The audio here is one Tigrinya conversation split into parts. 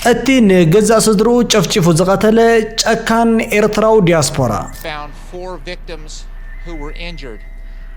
أتين جزء صدرو تشفشفو زقتله كان إرتراو دياسبورا. Found 4 victims who were injured.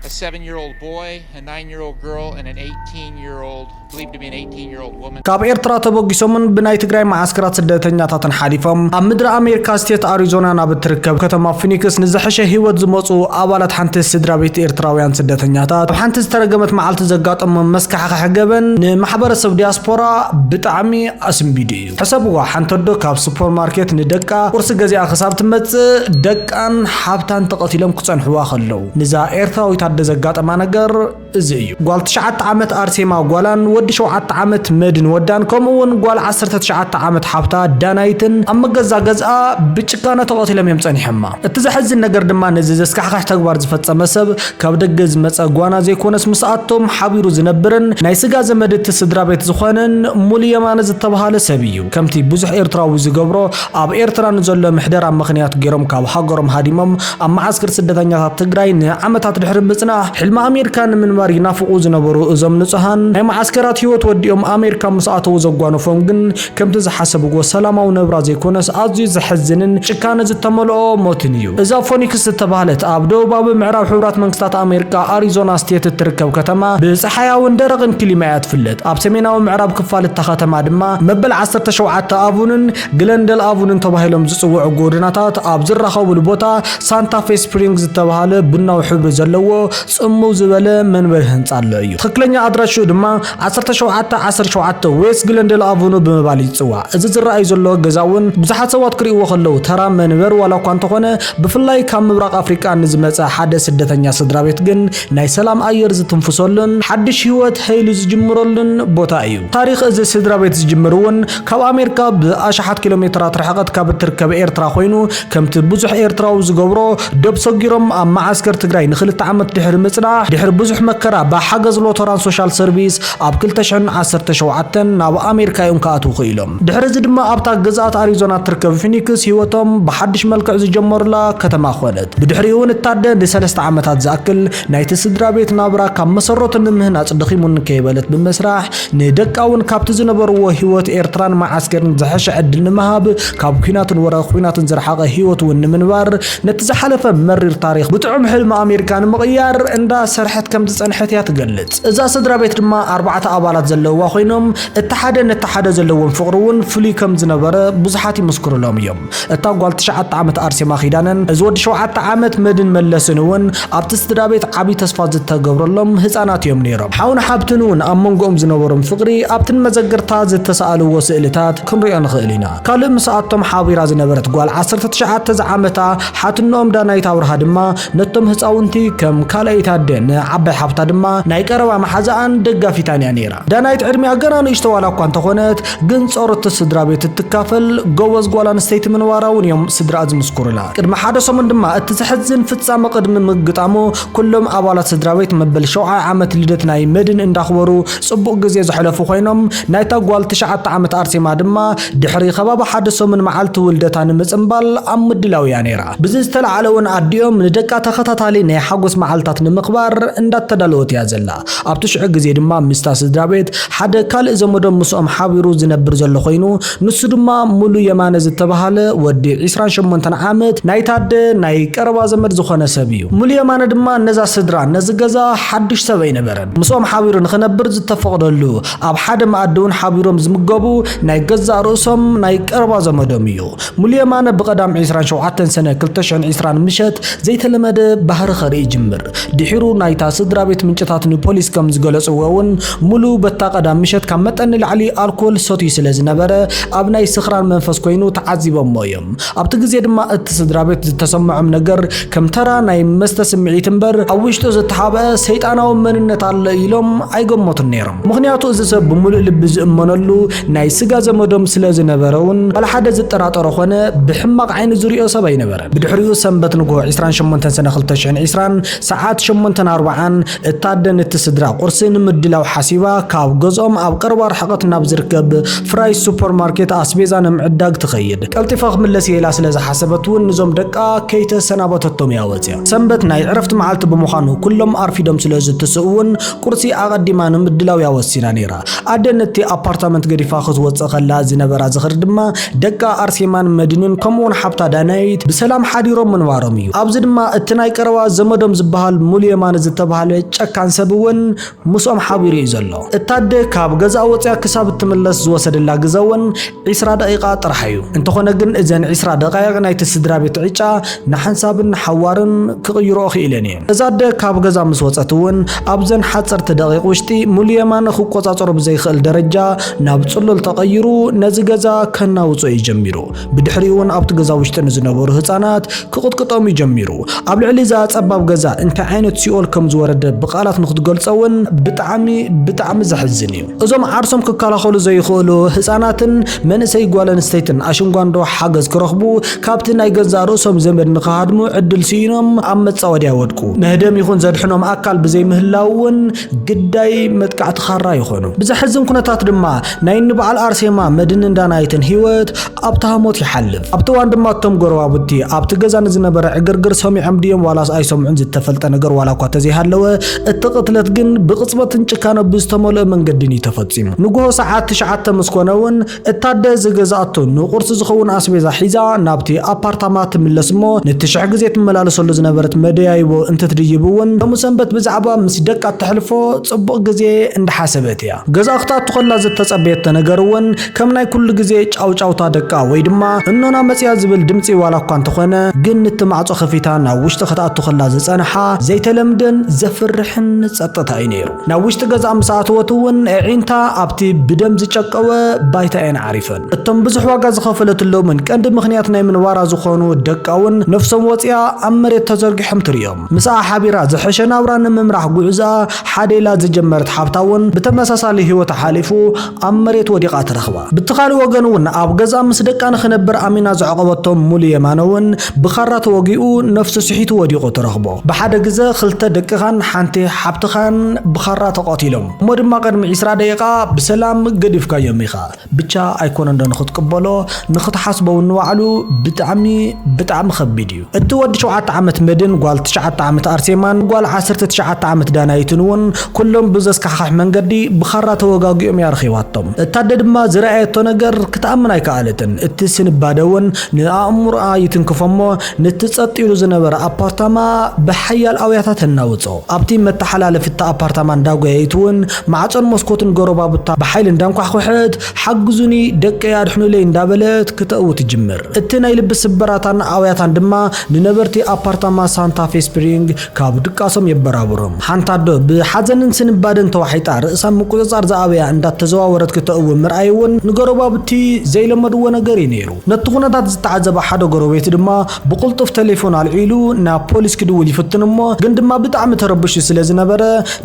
A 7-year-old boy, a 9-year-old girl, and an 18-year-old, believed to be an 18-year-old woman. كاب إرترا تبوغيسومن بناي تجري معسكرات سدتنياتاتن حليفهم أمدر أمريكا ستيت أريزونا نابتركب كتما فينيكس نزحش هيوت زموصو أولاد حنت السدرا بيت إرتراويان سدتنياتات حنت استرجمت معالت زقات مسكح حجبن محبر السب دياسبورا بتعمي اسم بيديو حسبوا حنتدو كاب سوبر ماركت ندقا ورس جزيا خساب تمت دقان حابتان تقتلهم كتصن حوا خلو نزا إرتراوي تاد زقات ما نجر زيو قال 9 عامت أرسيما وقالن ودي 7 عامت مدن ودان كمون قال 19 عامت حابتا دانايتن أما جزا بتشكانة تقتلهم يمتصني حما اتزحز النجر دما نزز اسكحح تكبر زفت مسب كاب دقز مص اغوانا زي كونس مساتهم حبيرو زنبرن ناي سغا زمدت سدرا بيت زخونن مولي يمان زتبهال سبيو كمتي بزح إرتراوي زغبرو اب إرترا نزل محدر ام مخنيات غيرم كاب حقرم هاديمم ام معسكر سدتنيات تግራይ ንዓመታት ድሕሪ ምጽናሕ ሕልማ ኣሜሪካን ምንባር ይናፍቁ ዝነበሩ እዞም ንጹሃን ናይ ማዓስከራት ህይወት ወዲኦም ኣሜሪካ ምስኣተው ዘጓነፎም ግን ከምቲ ዝሓሰብዎ ሰላማዊ ነብራ ዘይኮነስ ኣዝዩ ዝሕዝንን ጭካነ ዝተመልኦ ሞትን እዩ እዛ ፎኒክስ ዝተባህለት ኣብ ደቡባዊ ምዕራብ ሕብራት መንግስታት ኣሜሪካ ኣሪዞና ስቴት እትርከብ ከተማ ብፀሓያውን ደረቕን ክሊማ እያ ትፍለጥ ኣብ ሰሜናዊ ምዕራብ ክፋል እታ ከተማ ድማ መበል 17 ኣቡንን ግለንደል ኣቡንን ተባሂሎም ዝጽውዑ ጎደናታት ኣብ ዝራኸቡሉ ቦታ ሳንታ ፌ ስፕሪንግስ ዝተባህለ ቡናዊ ሕብሪ ዘለዎ ጽምው ዝበለ መንበሪ ህንጻ ኣሎ እዩ ትክክለኛ ኣድራሹ ድማ 1717 ዌስት ግለንደል ኣቡኑ ብምባል ይጽዋዕ እዚ ዝረኣይ ዘሎ ገዛውን ብዙሓት ሰባት ክሪእዎ ከለው ተራ መንበር ዋላ እኳ እንተኾነ ብፍላይ ካብ ምብራቕ ኣፍሪቃ ንዝመጸ ሓደ ስደተኛ ስድራቤት ግን ናይ ሰላም ኣየር ዝትንፍሰሉን ሓድሽ ህይወት ሄይሉ ዝጅምረሉን ቦታ እዩ ታሪኽ እዚ ስድራቤት ዝጅምርውን ካብ ኣሜሪካ ብኣሽሓት ኪሎሜትራት ርሕቀት ካብ እትርከብ ኤርትራ ኮይኑ ከምቲ ብዙሕ ኤርትራዊ ዝገብሮ ደብ ሰጊሮም ኣብ ማዓስከር ትግራይ ንኽልተ ዓመት ድሕሪ ምጽናሕ ድሕሪ ብዙሕ መከራ ብሓገዝ ሎተራን ሶሻል ሰርቪስ ኣብ 2017 ናብ ኣሜሪካ እዮም ከኣትው ኽኢሎም ድሕሪ እዚ ድማ ኣብታ ግዛኣት ኣሪዞና ትርከብ ፊኒክስ ህይወቶም ብሓድሽ መልክዕ ዝጀመሩላ ከተማ ኾነት ብድሕሪውን እታደ ን3 ዓመታት ዝኣክል ናይቲ ስድራቤት ናብራ ካብ መሰረቱ ንምህናጽ ድኺሙን ከይበለት ብምስራሕ ንደቃውን ካብቲ ዝነበርዎ ህይወት ኤርትራን ማዓስከርን ዝሐሸ ዕድል ንምሃብ ካብ ኩናትን ወራር ኩናትን ዝረሓቐ ህይወት ውን ንምንባር ነቲ ዝሓለፈ መሪር ታሪኽ ብጥዑም ሕልሚ ኣሜሪካን ምቕያር እንዳ ሰርሐት ከም ዝጸንሐት እያ ትገልጽ እዛ ስድራቤት ድማ 4 ኣባላት ዘለውዋ ኮይኖም እቲ ሓደ ነቲ ሓደ ዘለዎም ፍቕሪ ውን ፍሉይ ከም ዝነበረ ብዙሓት ይምስክሩሎም እዮም እታ ጓል 9 ዓመት ኣርሴማ ኺዳንን እዚ ወዲ 7 ዓመት መድን መለስን ውን ኣብቲ ስድራቤት ዓቢ ተስፋ ዝተገብረሎም ህፃናት እዮም ነይሮም ሓውን ሓብትን ውን ኣብ መንጎኦም ዝነበሮም ፍቕሪ ኣብትን መዘግርታ ዝተሰኣልዎ ስእልታት ክንሪኦ ንኽእል ኢና ካልእ ምስኣቶም ሓቢራ ዝነበረት ጓል 19 ዓመታ ሓትኖኦም ዳናይት ኣብርሃ ድማ ነቶም ህፃውንቲ ከም ካልኣይታ ደን ዓባይ ሓብታ ድማ ናይ ቀረባ መሓዛኣን ደጋፊታን እያ ነይራ ዳናይት ዕድሚኣ ገና ንእሽቶ ዋላ እኳ እንተኾነት ግን ጾርት ስድራቤት እትካፈል ጎበዝ ጓል ኣንስተይቲ ምንባራ ውን እዮም ስድራ ዝምስክሩላ ቅድሚ ሓደ ሰሙን ድማ እቲ ዝሕዝን ፍጻመ ቅድሚ ምግጣሙ ኩሎም ኣባላት ስድራቤት መበል 7 ዓመት ልደት ናይ መድን እንዳኽበሩ ጽቡቕ ግዜ ዘሕለፉ ኮይኖም ናይታ ጓል 9 ዓመት ኣርሴማ ድማ ድሕሪ ከባቢ ሓደ ሰሙን መዓልቲ ውልደታ ንምጽምባል ኣብ ምድላው እያ ነይራ ብዚ ዝተለዓለውን ኣዲኦም ንደቃ ተኸታታሊ ናይ ሓጎስ መዓልታት ንምኽባር እንዳተዳለወት እያ ዘላ ኣብቲ ሽዑ ግዜ ድማ ምስታ ስድራቤት ሓደ ካልእ ዘመዶም ምስኦም ሓቢሩ ዝነብር ዘሎ ኮይኑ ንሱ ድማ ሙሉ የማነ ዝተባሃለ ወዲ 28 ዓመት ናይ ታደ ናይ ቀረባ ዘመድ ዝኾነ ሰብ እዩ ሙሉ የማነ ድማ ነዛ ስድራ ነዚ ገዛ ሓድሽ ሰብ ኣይነበረን ምስኦም ሓቢሩ ንኽነብር ዝተፈቕደሉ ኣብ ሓደ ማኣደውን ሓቢሮም ዝምገቡ ናይ ገዛ ርእሶም ናይ ቀረባ ዘመዶም እዩ ሙሉ የማነ ብቐዳም 27 ሰነ 2020 ምሸት ዘይተለመደ ባህሪ ኸርኢ ጅምር ድሒሩ ናይታ ስድራቤት ምንጭታት ንፖሊስ ከም ዝገለጽዎ ውን ሙሉ በታ ቀዳም ምሸት ካብ መጠን ላዕሊ ኣልኮል ሰትዩ ስለ ዝነበረ ኣብ ናይ ስኽራን መንፈስ ኮይኑ ተዓዚቦም እዮም ኣብቲ ግዜ ድማ እቲ ስድራቤት ዝተሰምዖም ነገር ከም ተራ ናይ መስተ ስምዒት እምበር ኣብ ውሽጡ ዝተሓበአ ሰይጣናዊ መንነት ኣለ ኢሎም ኣይገመቱን ነይሮም ምኽንያቱ እዚ ሰብ ብምሉእ ልቢ ዝእመነሉ ናይ ስጋ ዘመዶም ስለ ዝነበረውን ባለ ሓደ ዝጠራጠሮ ኾነ ብሕማቕ ዓይኒ ዝሪኦ ሰብ ኣይነበረን ብድሕሪኡ ሰንበት ንግሆ 28 ሰነ 2020 ሰዓት 8:40 እታደን እቲ ስድራ ቁርሲ ንምድላው ሓሲባ ካብ ገዝኦም ኣብ ቀረባ ርሕቀት ናብ ዝርከብ ፍራይስ ሱፐርማርኬት ኣስቤዛ ንምዕዳግ ትኸይድ ቀልጢፋ ክምለስ ኢላ ስለ ዝሓሰበት እውን ንዞም ደቃ ከይተሰናበተቶም እያ ወፅያ ሰንበት ናይ ዕረፍቲ መዓልቲ ብምዃኑ ኩሎም ኣርፊዶም ስለ ዝትስእውን ቁርሲ ኣቐዲማ ንምድላው ያወሲና ነይራ ኣደ ነቲ ኣፓርታመንት ገዲፋ ክትወፅእ ከላ ዝነበራ ዝኽሪ ድማ ደቃ ኣርሴማን መድንን ከምኡውን ሓብታ ዳናይት ብሰላም ሓዲሮም ምንባሮም እዩ ኣብዚ ድማ እቲ ናይ ቀረባ ዘመዶም ዝበሃል ሙሉየማን ዝተባሃለ ጨካን ሰብ እውን ምስኦም ሓቢሩ እዩ ዘሎ እታደ ካብ ገዛ ወፅያ ክሳብ እትምለስ ዝወሰደላ ግዜ እውን 20 ደቂቃ ጥራሕ እዩ እንተኾነ ግን እዘን 20 ደቂቃ ናይቲ ስድራ ቤት ዕጫ ንሓንሳብን ሓዋርን ክቕይሮ ክኢለን እየን እዛ ኣደ ካብ ገዛ ምስ ወፀት እውን ኣብዘን ሓፀርቲ ደቂቕ ውሽጢ ሙሉየማን ክቆፃፀሮ ብዘይኽእል ደረጃ ናብ ጽሉል ተቐይሩ ነዚ ገዛ ከናውፅኦ ይጀሚሩ ብድሕሪኡ እውን ኣብቲ ገዛ ውሽጢ ንዝነበሩ ህፃናት ክቕጥቅጦም ይጀሚሩ ኣብ ልዕሊ እዛ ፀባብ ገዛ እንታይ ዓይነት ሲኦል ከም ዝወረደ ብቃላት ንክትገልጸውን ብጣዕሚ ዘሕዝን እዩ እዞም ዓርሶም ክከላኸሉ ዘይኽእሉ ህፃናትን መንእሰይ ጓል ኣንስተይትን ኣሽንጓንዶ ሓገዝ ክረኽቡ ካብቲ ናይ ገዛ ርእሶም ዘመድ ንኽሃድሙ ዕድል ሲኢኖም ኣብ መፃወድያ ወድቁ መህደም ይኹን ዘድሕኖም ኣካል ብዘይምህላውን ግዳይ መጥቃዕቲ ኻራ ይኾኑ ብዘሕዝን ኩነታት ድማ ናይ ንበዓል ኣርሴማ መድንን ዳናይትን ህይወት ኣብ ታህሞት ይሓልፍ ኣብቲ ዋን ድማ እቶም ጎረባብቲ ኣብቲ ገዛ ንዝነበረ ዕግርግር ሰሚዖም ድዮም ዋላስ ኣይሰምዑን ዝተፈልጠ ነገር ዋላ እኳ ተዘይሃለወ እቲ ቅትለት ግን ብቕፅበትን ጭካነ ብዝተመልኦ መንገድን እዩ ተፈፂሙ ንጉሆ ሰዓት 9 ምስ ኮነ እውን እታደ ዝገዛእቶ ንቁርሲ ዝኸውን ኣስቤዛ ሒዛ ናብቲ ኣፓርታማ ትምለስ እሞ ነቲ 9 ግዜ ትመላለሰሉ ዝነበረት መደያይቦ እንትትድይብ እውን ሎሚ ሰንበት ብዛዕባ ምስ ደቃ ተሕልፎ ጽቡቕ ግዜ እንዳሓሰበት እያ ገዛ ክታቱ ከላ ዝተጸበየት ነገር እውን ከም ናይ ኩሉ ግዜ ጫውጫውታ ደቃ ወይ ድማ እኖና መጽያ ዝብል ድምጺ ዋላ እኳ እንተኾነ ግን እቲ ማዕጾ ከፊታ ናብ ውሽጢ ክታቱ ከላ ዝጸንሓ ዘይተለምደን ዘፍርሕን ጸጥታ እዩ ነይሩ ናብ ውሽጢ ገዛ ምሳኣትወት እውን ዒንታ ኣብቲ ብደም ዝጨቀወ ባይታ እየን ዓሪፈን እቶም ብዙሕ ዋጋ ዝኸፈለትሎምን ቀንዲ ምኽንያት ናይ ምንባራ ዝኾኑ ደቃውን ነፍሶም ወፅያ ኣብ መሬት ተዘርጊሖም ትርዮም ምስኣ ሓቢራ ዝሐሸ ናብራ ንምምራሕ ጉዕዛ ሓደላ ዝጀመረት ሓብታውን ብተመሳሳሊ ህይወት ሓሊፉ ኣብ መሬት ወዲቓ ትረኽባ ብትኻሊ ወገን እውን ኣብ ገዛ ምስ ደቃ ንኽነብር ኣሚና ዝዓቐበቶም ሙሉየማን ብኻራ ተወጊኡ ነፍሱ ስሒቱ ወዲቑ ትረኽቦ ብሓደ ግዜ ክልተ ደቅኻን ሓንቲ ሓብትኻን ብኻራ ተቐቲሎም እሞ ድማ ቅድሚ 20 ደቂቃ ብሰላም ገዲፍካዮም ኢኻ ብቻ ኣይኮነ እንዶ ንኽትቅበሎ ንኽትሓስበው ንባዕሉ ብጣዕሚ ከቢድ እዩ እቲ ወዲ 7 ዓመት መድን ጓል 9 ዓመት ኣርሴማን ጓል 19 ዓመት ዳናይትን እውን ኩሎም ብዘስካሕካሕ መንገዲ ብኻራ ተወጋጊኦም ያርኺባቶም እታደ ድማ ዝረኣየቶ ነገር ክትኣምን ኣይከኣለትን እቲ ስንባደ እውን ንኣእምሮኣ ይትንክፎሞ ነቲ ጸጥ ኢሉ ዝነበረ ኣፓርታማ ብሓያል ኣውያታት እናውጾ ኣብቲ መተሓላለፊት ኣፓርታማ እንዳጓየይት እውን ማዕጾን መስኮትን ጎረባብታ ብሓይል እንዳንኳሕኩሕት ሓግዙኒ ደቀይ ኣድሕኑለይ እንዳበለት ክትእው ትጅምር እቲ ናይ ልቢ ስብራታን ኣውያታን ድማ ንነበርቲ ኣፓርታማ ሳንታ ፌ ስፕሪንግ ካብ ድቃሶም የበራብሮም ሓንታዶ ብሓዘንን ስንባደን ተዋሒጣ ርእሳ ምቁፅጻር ዝኣበያ እንዳተዘዋወረት ክትእው ምርኣይ እውን ንጎረባብቲ ዘይለመድዎ ነገር እዩ ነይሩ ነቲ ኩነታት ዝተዓዘበ ሓደ ጎረቤት ድማ ብቁልጡፍ ቴሌፎን ኣልዒሉ ናብ ፖሊስ ክድውል ይፍትን እሞ ግን ድማ ብጣዕሚ ተረብሹ ስለ ዝነበረ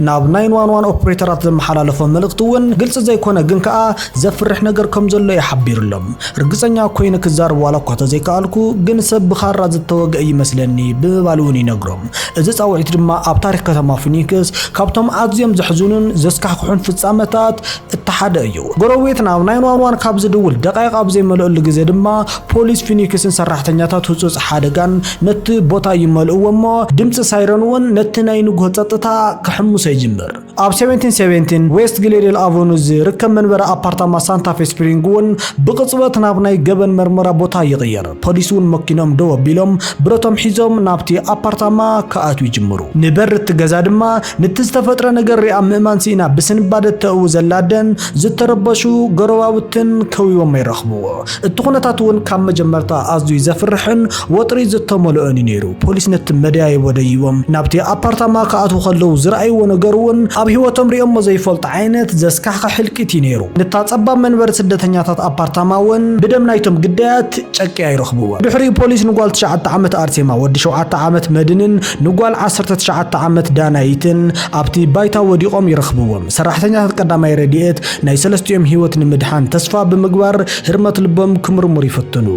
ናብ 911 ኦፕሬተራት ዘመሓላለፎ መልእኽቲ እውን ግልጽ ዘይኮነ ግን ከዓ ዘፍርሕ ነገር ከም ዘሎ ይሓቢሩሎም ርግፀኛ ኮይኑ ክዛረብ ዋላ እኳ ተዘይከኣልኩ ግን ሰብ ብኻራ ዝተወግአ ይመስለኒ ብምባል እውን ይነግሮም እዚ ጻውዒት ድማ ኣብ ታሪክ ከተማ ፊኒክስ ካብቶም ኣዝዮም ዘሕዝኑን ዘስካሕኩሑን ፍጻመታት እተሓደ እዩ ጎረቤት ናብ 911 ካብ ዝድውል ደቂቃ ብዘይመልአሉ ግዜ ድማ ፖሊስ ፊኒክስን ሰራሕተኛታት ህጹጽ ሓደጋን ነቲ ቦታ ይመልእዎ እሞ ድምፂ ሳይረን እውን ነቲ ናይ ንጉሆ ጸጥታ ክሕምሶ ይጅምር ኣብ 1717 ዌስት ግሌሪል ኣቨኑ ዝርከብ መንበረ ኣፓርታማ ሳንታ ፌ ስፕሪንግ እውን ብቅጽበት ናብ ናይ ገበን መርመራ ቦታ ይቕየር ፖሊስ እውን መኪኖም ደው ኣቢሎም ብረቶም ሒዞም ናብቲ ኣፓርታማ ከኣቱ ይጅምሩ ንበር እቲ ገዛ ድማ ነቲ ዝተፈጥረ ነገር ሪኣ ምእማን ሲና ብስንባደ ተእው ዘላደን ዝተረበሹ ጎረባብትን ከዊዎም ይረኽብዎ እቲ ኩነታት እውን ካብ መጀመርታ ኣዝዩ ዘፍርሕን ወጥሪ ዝተመልኦን ነይሩ ፖሊስ ነቲ መደያይቦ ደይቦም ናብቲ ኣፓርታማ ከኣቱ ከለው ዝረኣይዎ ነገር እውን ኣብ ህይወቶም ሪኦም ዘይፈልጥ ዓይነት ዘስካሕካ ሕልቂት ነይሩ ነታ ጸባብ መንበር ስደተኛታት ኣፓርታማ እውን ብደም ናይቶም ግዳያት ጨቂያ ይረኽብዎ ድሕሪ ፖሊስ ንጓል 9 ዓመት ኣርሴማ ወዲ 7 ዓመት መድንን ንጓል 19 ዓመት ዳናይትን ኣብቲ ባይታ ወዲቆም ይረኽብዎም ሰራሕተኛታት ቀዳማይ ረድኤት ናይ ሰለስቲኦም ህይወት ንምድሓን ተስፋ ብምግባር ህርመት ልቦም ክምርምሩ ይፈትኑ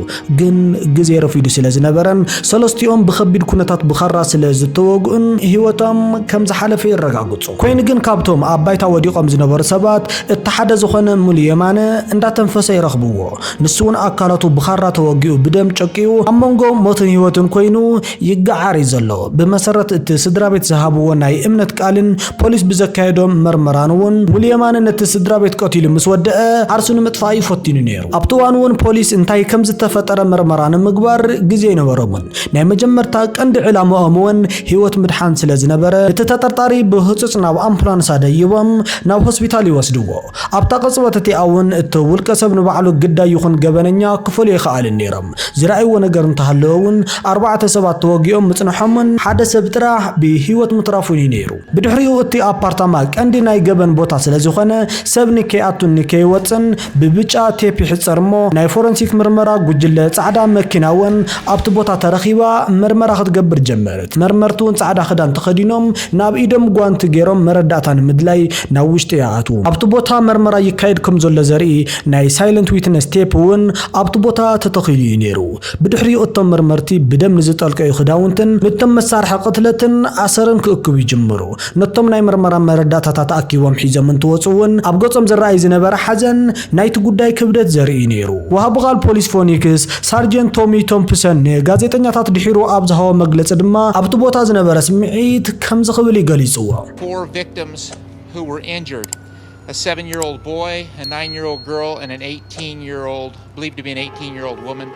ግን ግዜ ረፊዱ ስለ ዝነበረን ሰለስቲኦም ብከቢድ ኩነታት ብኻራ ስለ ዝተወግኡን ህይወቶም ከም ዝሓለፈ ይረጋግጹ ኮይኑ ግን ካብቶም ኣብ ባይታ ወዲቆም ዝነበሩ ሰባት እተሓደ ዝኾነ ሙልየማነ እንዳተንፈሰ ይረኽብዎ ንሱን አካላቱ ብኻራ ተወጊኡ ብደም ጨቂኡ ኣብ መንጎ ሞትን ህይወትን ኮይኑ ይጋዓር ዘሎ ብመሰረት እቲ ስድራ ቤት ዝሃብዎ ናይ እምነት ቃልን ፖሊስ ብዘካየዶም መርመራን እውን ሙልየማነ ነቲ ስድራ ቤት ቀቲሉ ምስ ወደአ ዓርሱ ንምጥፋእ ይፈቲኑ ነይሩ ኣብቲ እዋን እውን ፖሊስ እንታይ ከም ዝተፈጠረ መርመራን ምግባር ግዜ ይነበሮምን ናይ መጀመርታ ቀንዲ ዕላማኦም እውን ህይወት ምድሓን ስለ ዝነበረ እቲ ተጠርጣሪ ብህጹጽ ናብ ኣምቡላንስ ደይቦም ናብ ሆስፒታል ይወስድዎ ኣብታ ቅጽበት እቲ እውን እቲ ውልቀ ሰብ ንባዕሉ ግዳይ ይኹን ገበነኛ ክፈል ይኽኣል ነይሮም ዝረኣይዎ ነገር እንተሃለውን ኣርባዕተ ሰባት ተወጊኦም ምጽንሖምን ሓደ ሰብ ጥራሕ ብህይወት ምትራፉ ነይሩ ብድሕሪኡ እቲ ኣፓርታማ ቀንዲ ናይ ገበን ቦታ ስለ ዝኾነ ሰብ ንከይኣቱን ንከይወፅን ብብጫ ቴፕ ይሕጸርሞ ናይ ፎረንሲክ ምርመራ ጉጅለ ጻዕዳ መኪናውን ኣብቲ ቦታ ተረኺባ ምርመራ ክትገብር ጀመረት መርመርቱን ጻዕዳ ክዳን ተኸዲኖም ናብ ኢዶም ጓንቲ ገይሮም መረዳእታ ንምድላይ ናብ ውሽጢ ይኣቱ ኣብቲ ቦታ ምርመራ ይካየድ ከም ዘሎ ዘርኢ ናይ ሳይለንት ዊትነስ ቴፕ እውን ኣብቲ ቦታ ተተኺሉ ነይሩ ብድሕሪኡ እቶም መርመርቲ ብደም ንዝጠልቀዩ ክዳውንትን ነቶም መሳርሒ ቅትለትን ኣሰርን ክእክቡ ይጅምሩ ነቶም ናይ ምርመራ መረዳእታታት ተኣኪቦም ሒዞም እንትወፁውን ኣብ ገጾም ዝረኣይ ዝነበረ ሓዘን ናይቲ ጉዳይ ክብደት ዘርኢ ነይሩ ወሃቢ ቃል ፖሊስ ፎኒክስ ሳርጀንት ቶሚ ቶምፕሰን ጋዜጠኛታት ድሒሩ ኣብ ዝሃቦ መግለጺ ድማ ኣብቲ ቦታ ዝነበረ ስምዒት ከም ዝኽብል ይገሊጽዎ 4 victims who were injured, a 7-year-old boy, a 9-year-old girl, and an 18-year-old, believed to be an 18-year-old woman.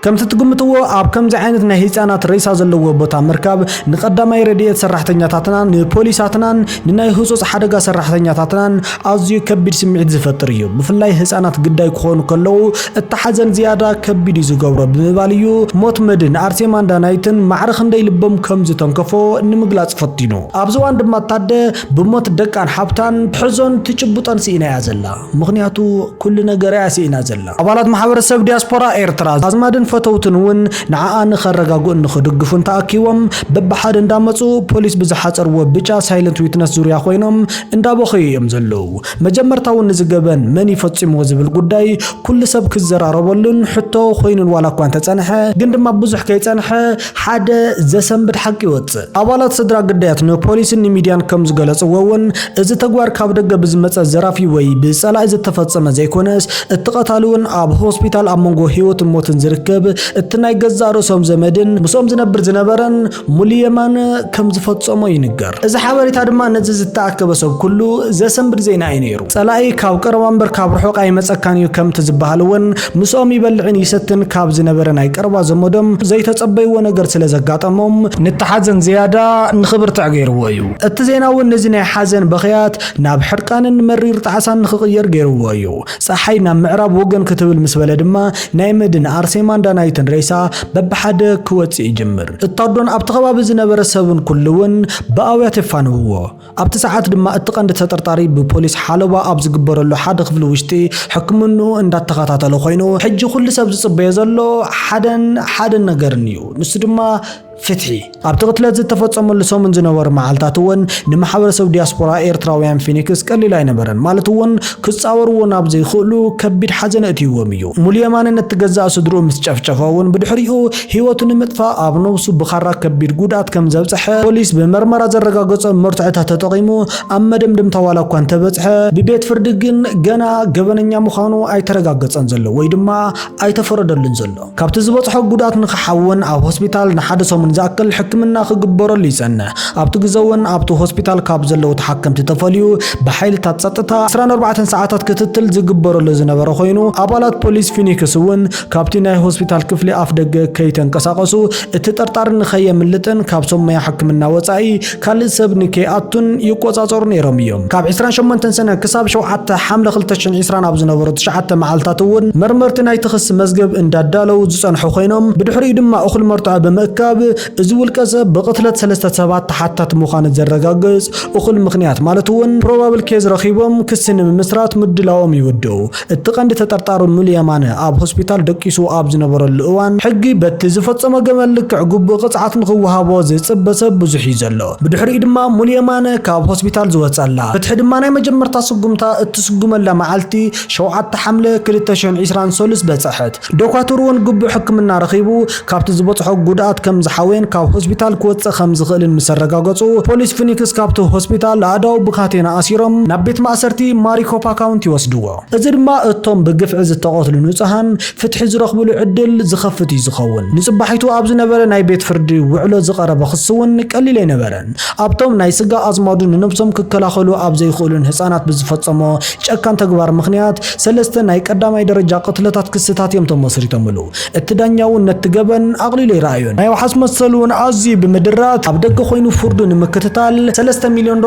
كم تتقمتوا أب كم زعانت نهيزانات رئيس زلوا بوتا مركب نقدم رادية سرحتنيا تاتنان نبوليساتنان نناي خصوص حدقة سرحتنيا تاتنان أزيو كبير سمعت زفتريو بفلاي هزانات قداي كون كلو التحزن زيادة كبير زجورة بمباليو موت مدن أرسيمان دانايتن معرخن داي لبم كم زتنكفو نمجلات فتينو أبزوان دم تاد بموت دك عن حبتان حزن تجبطان سينا يازلا مغنياتو كل نجارة سينا زلا أبالات محاور السب دياسبورا إيرتراز أزمادن فتوتن ون نعان خرجاجون نخدقفون تأكيوم ببحر اندامتو بوليس بزحاتر وبجا سايلنت ويتنس زوريا خوينهم اندابخي يمزلو مجمرتاون نزجبن مني فتسم وزبل قداي كل سب كزراربلن حتى خوينن ولا كوانت تنحى قندما بزح كي تنحى حدا زسم بالحق يوت أولاد صدرا قدايات نو بوليس ميديان كمز جلس وون إذا تجوار كابدق بزمت الزرافي وي بسلا إذا تفتسم زي كونس اتقتلون أب هوسبيتال أمونجو هيوت موتن زركب التناي جزارو سوم زمدن مسوم زنبر زنبرن مليمان كم زفتسمو ينقر إذا حاولت هذا ما نزز التعكب سب كله زسمبر زينا عينيرو سلاي كاو كروانبر كاب رحوق أي مسكانيو كم تزبهالون مسوم يبلعني ستن كاب زنبرن أي كروا زمدم زي تصبي ونقر سلزقات أمم نتحزن زيادة نخبر تعجير ويو التزينا ونزنا حزن بخيات ناب حرقان مرير تعسان نخير جير ويو صحينا معرب وجن كتب المسبلة دما نايمدن أرسيمان دانايتن ريسا ببحد كوتس يجمر الطردون أبتغوا بزنبر السبن كلون بقاويات فانوه أبتساعات دما اتقان تترطاري ببوليس حالوا أبز قبر اللو حاد خفلو وشتي حكمنو اندات تغطات لخوينو حج كل سبز صبيزلو حدن نقرنيو نسو دما فتحي أبتغتلت زتفتصم لسومن زنور معالتاتون نمحاورسو دياسبورا إيرتراويان فينيكس قليلا ينبرن مالتون كتصاورون أبزي خلو كبير حزن أتيوميو مليمان نتجزأ صدرو مسجفجفاون بدحريو هيوتن مدفع أبنوسو بخارا كبير قودات كم زبزحة بوليس بمرمرة زرقاقص مرتعتها تتقيمو أما دمدم طوالا كوان تبزحة ببيت فردقن جنا قبنن مخانو أي ترقاقص انزلو ويدما أي تفردل انزلو كابتزبطحو قودات نخحاون أو هوسبيتال نحادثو من زاكل حكمنا خجبر اللي سنة أبتو جزون أبتو هوسبيتال كابزلو تحكم تتفليو بحيل تتصطتا 24 ساعات كتتل زجبر اللي زنبر خوينو أبالات بوليس فينيكسون كابتنا هوسبيتال كفلي أفدق كيتن كساقسو التطرطار نخيم ملتن كابسوم ما يحكمنا وصاي كال سب نكياتن يقوصاصور نيرميوم كاب 28 سنة كساب شو حتى حمله 20 أبزنبر حتى معلتاتون مرمرتنا يتخص مزجب اندادالو زصنحو خوينهم بدحري دما أخل مرتع بمكاب زول كذا بقتلت 3 سبات حتى مخانة زرقاقز أخل مخنيات مالتون probable case رخيبهم كسن مسرات مدلاهم يودو التقن تترطارون مليامانه أب هوسبيتال دكيسو أب زنبر الأوان حقي بتزفت سما جملك عقب قطعة نخوها بوزي سب بزحي زلو بدحري دما مليامانه كاب هوسبيتال زوت الله بتحد ما أنا مجمر تسقمتا تسقم لا معلتي شوعات حملة كلتشن 20 سولس بتصحت دوكاتورون قب حكمنا رخيبو كاب تزبط حق قدات كم زحوا ሓወን ካብ ሆስፒታል ክወጽእ ከም ዝኽእልን ምስ ረጋገጹ ፖሊስ ፊኒክስ ካብቲ ሆስፒታል ኣዳው ብካቴና ኣሲሮም ናብ ቤት ማእሰርቲ ማሪኮፓ ካውንቲ ወስድዎ እዚ ድማ እቶም ብግፍዒ ዝተቆትሉ ንጹሃን ፍትሒ ዝረኽብሉ ዕድል ዝኸፍት እዩ ዝኸውን ንጽባሒቱ ኣብ ዝነበረ ናይ ቤት ፍርዲ ውዕሎ ዝቐረበ ክስ እውን ቀሊል ኣይነበረን ኣብቶም ናይ ስጋ ኣዝማዱ ንነብሶም ክከላኸሉ ኣብ ዘይኽእሉን ህፃናት ብዝፈጸሞ ጨካን ተግባር ምኽንያት ሰለስተ ናይ ቀዳማይ ደረጃ ቅትለታት ክስታት እዮም ተመስሪቶምሉ እቲ ዳኛ እውን ነቲ ገበን ኣቕሊሉ ይረኣዩን ናይ ዋሕስ መሰሉ እውን ኣዝዩ ብምድራት ኣብ ደገ ኮይኑ ፍርዱ ንምክትታል $3 ሚልዮን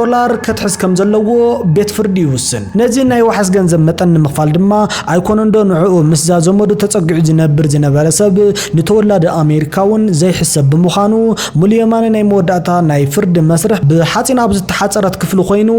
ከትሕዝ ከም ዘለዎ ቤት ፍርዲ ይውስን ነዚ ናይ ዋሕስ ገንዘብ መጠን ንምኽፋል ድማ ኣይኮነን ዶ ንዕኡ ምስ ዘመዱ ተጸጊዑ ዝነብር ዝነበረ ሰብ ንተወላዲ ኣሜሪካውን ዘይሕሰብ ብምዃኑ ሙልየማን ናይ መወዳእታ ናይ ፍርዲ መስርሕ ብሓጺን ኣብ ዝተሓጸረት ክፍሊ ኮይኑ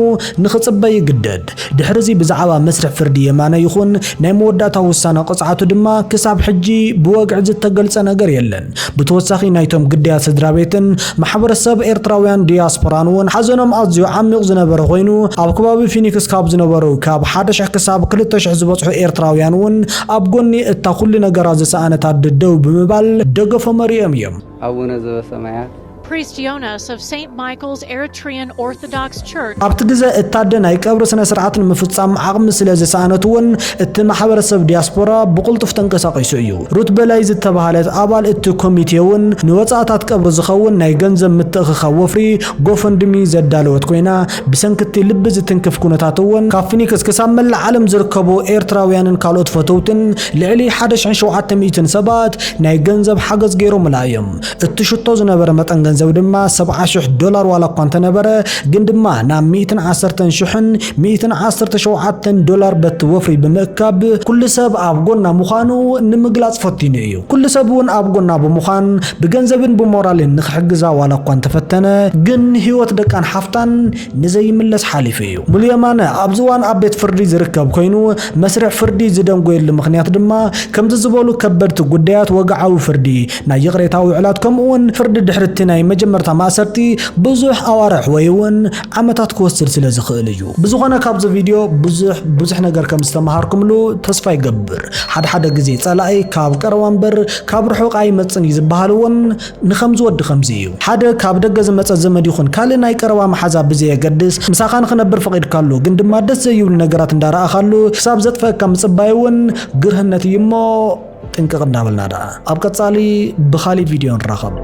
ንኽጽበይ ይግደድ ድሕሪዚ ብዛዕባ መስርሕ ፍርዲ የማነ ይኹን ናይ መወዳእታ ውሳነ ቅጽዓቱ ድማ ክሳብ ሕጂ ብወግዕ ዝተገልጸ ነገር የለን ብተወሳኺ ናይቶም ግዳያት ስድራቤትን ማሕበረሰብ ኤርትራውያን ዲያስፖራን እውን ሓዘኖም ኣዝዩ ዓሚቕ ዝነበረ ኮይኑ ኣብ ከባቢ ፊኒክስ ካብ ዝነበሩ ካብ 1000 ክሳብ 2000 ዝበጽሑ ኤርትራውያን እውን ኣብ ጎኒ እታ ኩሉ ነገራት ዝሰኣነታት ደው ብምባል ደገፎም መሪኦም እዮም አቡነ ዘበሰማያት Priest Jonas of St. Michael's Eritrean Orthodox Church. ኣብቲ ግዜ እታደ ናይ ቀብሪ ስነ ስርዓትን ምፍጻም ዓቕሚ ስለ ዝሰኣነት እውን እቲ ማሕበረሰብ ዲያስፖራ ብቁልጡፍ ተንቀሳቒሱ እዩ ሩት በላይ ዝተባሃለት ኣባል እቲ ኮሚቴ እውን ንወጻእታት ቀብሪ ዝኸውን ናይ ገንዘብ ምትእኽኻብ ወፍሪ ጎፈንድሚ ዘዳለወት ኮይና ብሰንክቲ ልቢ ዝትንክፍ ኩነታት እውን ካብ ፊኒክስ ክሳብ መላእ ዓለም ዝርከቡ ኤርትራውያንን ካልኦት ፈተውትን ልዕሊ 1700 ሰባት ናይ ገንዘብ ሓገዝ ገይሮምላ እዮም እቲ ሽቶ ዝነበረ መጠን ገንዘብ ድማ $70,000 ዋላ እኳ እንተነበረ ግን ድማ ናብ $117,117 በቲ ወፍሪ ብምእካብ ኩሉ ሰብ ኣብ ጎና ምዃኑ ንምግላጽ ፈቲኑ እዩ ኩሉ ሰብ እውን ኣብ ጎና ብምዃን ብገንዘብን ብሞራልን ንኽሕግዛ ዋላ እኳ እንተፈተነ ግን ህይወት ደቃን ሓፍታን ንዘይምለስ ሓሊፉ እዩ ሙልየማነ ኣብ ዝዋን ኣብ ቤት ፍርዲ ዝርከብ ኮይኑ መስርሕ ፍርዲ ዝደንጎየሉ ምኽንያት ድማ ከምዚ ዝበሉ ከበድቲ ጉዳያት ወግዓዊ ፍርዲ ናይ ይቕሬታ ውዕላት ከምኡውን ፍርዲ ድሕርቲ ናይ መጀመርታ ማእሰርቲ ብዙሕ ኣዋርሕ ወይ እውን ዓመታት ክወስድ ስለ ዝኽእል እዩ ብዝኾነ ካብዚ ቪድዮ ብዙሕ ነገር ከም ዝተማሃርኩምሉ ተስፋ ይገብር ሓደ ግዜ ጸላኢ ካብ ቀረባ እምበር ካብ ርሑቕ ኣይመጽን እዩ ዝበሃል እውን ንኸምዚ ወዲ ከምዚ እዩ ሓደ ካብ ደገ ዝመጸ ዘመድ ይኹን ካልእ ናይ ቀረባ መሓዛ ብዘየገድስ ምሳኻ ንኽነብር ፈቒድካሉ ግን ድማ ደስ ዘይብሉ ነገራት እንዳረኣኻሉ ክሳብ ዘጥፈአካ ምጽባይ እውን ግርህነት እዩ እሞ ጥንቅቕ እንዳበልና ዳ ኣብ ቀጻሊ ብኻሊእ ቪድዮ ንራኸብ